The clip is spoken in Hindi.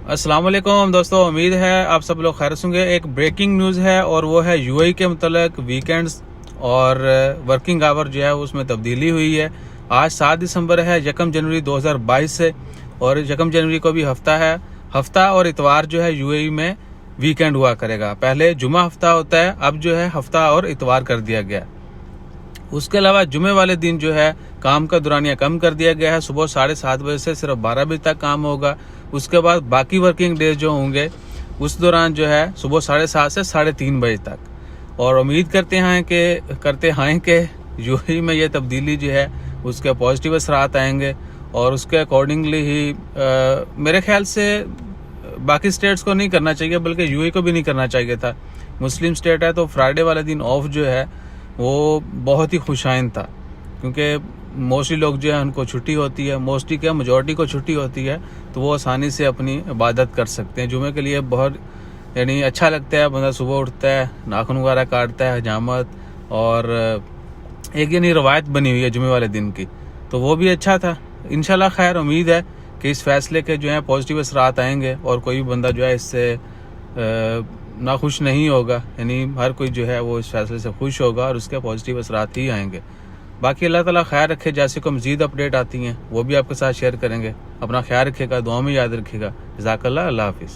अस्सलाम वालेकुम दोस्तों, उम्मीद है आप सब लोग खैर होंगे। एक ब्रेकिंग न्यूज़ है और वो है यूएई के मतलब वीकेंड्स और वर्किंग आवर जो है उसमें तब्दीली हुई है। आज 7 दिसंबर है, 1 जनवरी 2022 से, और 1 जनवरी को भी हफ्ता है। हफ्ता और इतवार जो है यूएई में वीकेंड हुआ करेगा। पहले जुमा हफ्ता होता है, अब जो है हफ्ता और इतवार कर दिया गया। उसके अलावा जुमे वाले दिन जो है काम का दौरानिया कम कर दिया गया है। सुबह 7:30 बजे से सिर्फ 12 बजे तक काम होगा। उसके बाद बाकी वर्किंग डेज जो होंगे उस दौरान जो है सुबह 7:30 से 3:30 बजे तक। और उम्मीद करते हैं कि यूएई में ये तब्दीली जो है उसके पॉजिटिव असरात आएंगे और उसके अकॉर्डिंगली ही मेरे ख्याल से बाकी स्टेट्स को नहीं करना चाहिए, बल्कि यूएई को भी नहीं करना चाहिए था। मुस्लिम स्टेट है तो फ्राइडे वाले दिन ऑफ जो है वो बहुत ही खुशाइन था, क्योंकि मोस्टली लोग जो है उनको छुट्टी होती है, मोस्टली क्या मेजॉरिटी को छुट्टी होती है, तो वो आसानी से अपनी इबादत कर सकते हैं। जुमे के लिए बहुत यानी अच्छा लगता है। बंदा सुबह उठता है, नाखून वगैरह काटता है, हजामत, और एक यानी रवायत बनी हुई है जुमे वाले दिन की, तो वो भी अच्छा था। इंशाल्लाह खैर उम्मीद है कि इस फैसले के जो है पॉजिटिव असरात आएंगे और कोई भी बंदा जो है इससे ना खुश नहीं होगा। यानी हर कोई जो है वो इस फैसले से खुश होगा और उसके पॉजिटिव असरात ही आएंगे। बाकी अल्लाह ताला खैर रखे। जैसे को मजीद अपडेट आती हैं वो भी आपके साथ शेयर करेंगे। अपना ख्याल रखिएगा, दुआ में याद रखिएगा। जज़ाकल्लाह, अल्लाह हाफिज़।